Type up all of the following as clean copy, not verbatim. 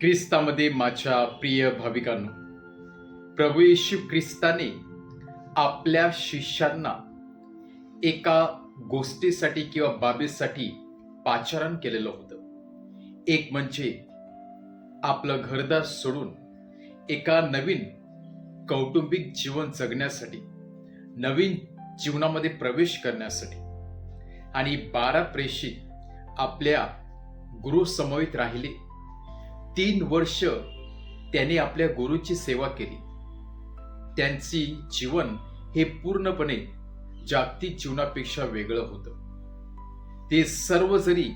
ख्रिस्तामध्ये माझ्या प्रिय भाविकांनो, प्रभू येशू ख्रिस्ताने आपल्या शिष्यांना एका गोष्टीसाठी किंवा बाबीसाठी पाचारण केलेलं होतं. एक म्हणजे आपलं घरदार सोडून एका नवीन कौटुंबिक जीवन जगण्यासाठी, नवीन जीवनामध्ये प्रवेश करण्यासाठी. आणि 12 प्रेषित आपल्या गुरु समवेत राहिले. 3 वर्ष त्याने आपल्या गुरुची सेवा केली. त्यांची जीवन हे पूर्णपणे जागतिक जीवनापेक्षा वेगळं होतं. ते सर्व जरी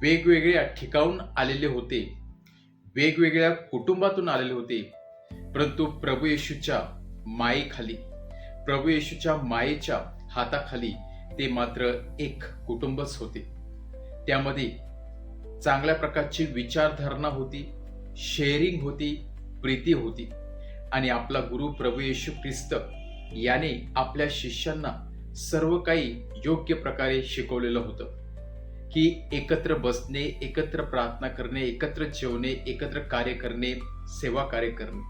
वेगवेगळ्या ठिकाणून आलेले होते, वेगवेगळ्या कुटुंबातून आलेले होते, परंतु प्रभू येशूच्या मायेखाली, प्रभू येशूच्या मायेच्या हाताखाली ते मात्र एक कुटुंबच होते. त्यामध्ये चांगल्या प्रकारची विचारधारणा होती, शेअरिंग होती, प्रीती होती. आणि आपला गुरु प्रभू येशू ख्रिस्त याने आपल्या शिष्यांना सर्व काही योग्य प्रकारे शिकवलेलं होतं की एकत्र बसणे, एकत्र प्रार्थना करणे, एकत्र जेवणे, एकत्र कार्य करणे, सेवा कार्य करणे.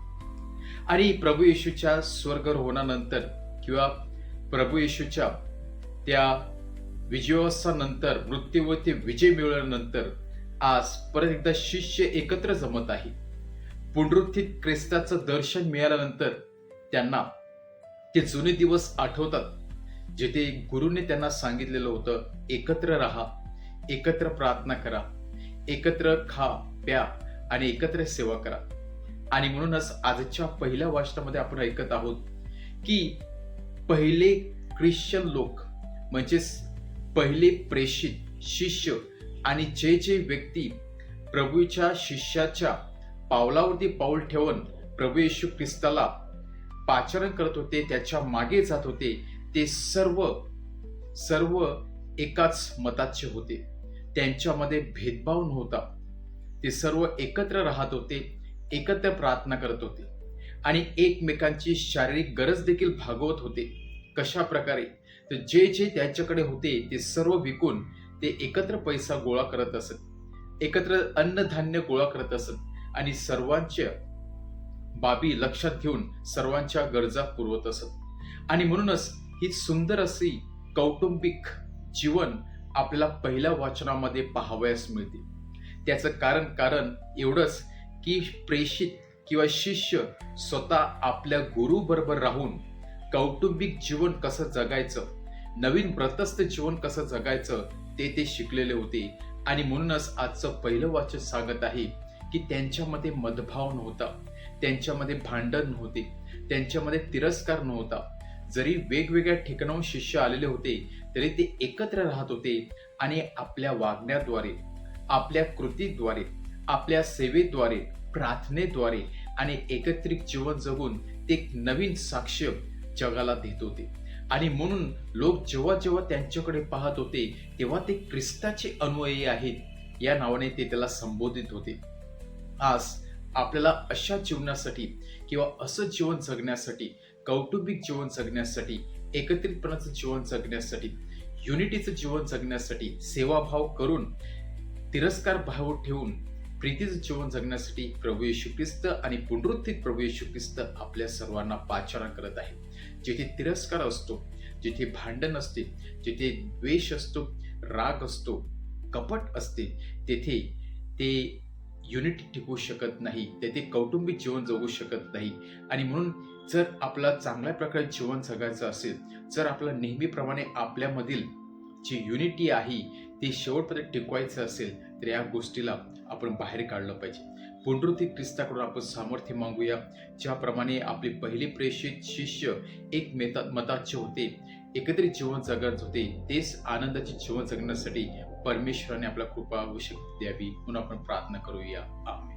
आणि प्रभू येशूच्या स्वर्गारोहणानंतर किंवा प्रभू येशूच्या त्या विजयोत्सवानंतर, मृत्यूवरती विजय मिळवल्यानंतर आज परत एकदा शिष्य एकत्र जमत आहे. पुनरुत्थित ख्रिस्ताचं दर्शन मिळाल्यानंतर त्यांना ते जुने दिवस आठवतात, जिथे गुरुने त्यांना सांगितलेलं होतं, एकत्र राहा, एकत्र प्रार्थना करा, एकत्र खा प्या आणि एकत्र सेवा करा. आणि म्हणूनच आजच्या पहिल्या वाचनामध्ये आपण ऐकत आहोत की पहिले ख्रिश्चन लोक, म्हणजेच पहिले प्रेषित शिष्य आणि जे जे व्यक्ती प्रभूच्या शिष्याच्या पावलावरती पाऊल ठेवून प्रभू येशू ख्रिस्ताला पाचारण करत होते, त्याच्या मागे जात होते, ते सर्व एकाच मताचे होते. त्यांच्यामध्ये भेदभाव नव्हता. ते सर्व एकत्र राहत होते, एकत्र प्रार्थना करत होते आणि एकमेकांची शारीरिक गरज देखील भागवत होते. कशा प्रकारे? तर जे जे त्यांच्याकडे होते ते सर्व विकून ते एकत्र पैसा गोळा करत असत, एकत्र अन्नधान्य गोळा करत असत आणि सर्वांच्या बाबी लक्षात घेऊन सर्वांच्या गरजा पुरवत असत. आणि म्हणूनच ही सुंदर अशी कौटुंबिक जीवन आपल्याला पहिल्या वाचनामध्ये पाहावयास मिळते. त्याचं कारण एवढंच की प्रेषित किंवा शिष्य स्वतः आपल्या गुरु बरोबर राहून कौटुंबिक जीवन कसं जगायचं, नवीन व्रतस्थ जीवन कसं जगायचं ते शिकलेले होते. आणि म्हणूनच आजचं पहिलं वाचन सांगत आहे की त्यांच्यामध्ये मतभाव नव्हता, त्यांच्यामध्ये भांडण नव्हते, त्यांच्यामध्ये तिरस्कार नव्हता. जरी वेगवेगळ्या ठिकाणाहून शिष्य आलेले होते तरी ते एकत्र राहत होते आणि आपल्या वागण्याद्वारे, आपल्या कृतीद्वारे, आपल्या सेवेद्वारे, प्रार्थनेद्वारे आणि एकत्रित जीवन जगून ते एक नवीन साक्ष जगाला देत होते. आणि म्हणून लोक जेव्हा जेव्हा त्यांच्याकडे पाहत होते तेव्हा ते ख्रिस्ताचे अनुयायी आहेत या नावाने ते त्याला संबोधित होते. आज आपल्याला अशा जीवनासाठी किंवा असं जीवन जगण्यासाठी, कौटुंबिक जीवन जगण्यासाठी, एकत्रितपणाचं जीवन जगण्यासाठी, युनिटीचं जीवन जगण्यासाठी, सेवाभाव करून, तिरस्कार भाव ठेवून प्रीतीचं जीवन जगण्यासाठी प्रभू येशू ख्रिस्त आणि पुनरुत्थित प्रभू येशू ख्रिस्त आपल्या सर्वांना पाचारण करत आहे. जिथे तिरस्कार असतो, जिथे भांडण असते, जिथे द्वेष असतो, राग असतो, कपट असते, तेथे ते युनिटी टिकवू शकत नाही, तेथे कौटुंबिक जीवन जगू शकत नाही. आणि म्हणून जर आपला चांगल्या प्रकारे जीवन जगायचं असेल, जर आपला नेहमीप्रमाणे आपल्यामधील जी युनिटी आहे ती शेवटपर्यंत टिकवायचं असेल तर या गोष्टीला आपण बाहेर काढलं पाहिजे. पुनरुत्थित ख्रिस्ताकडून आपण सामर्थ्य मागूया. ज्याप्रमाणे आपले पहिले प्रेषित शिष्य एक मताचे होते, एकत्रित जीवन जगत होते, तेच आनंदाचे जीवन जगण्यासाठी परमेश्वराने आपला कृपा व शक्ती द्यावी म्हणून आपण प्रार्थना करूया. आमेन.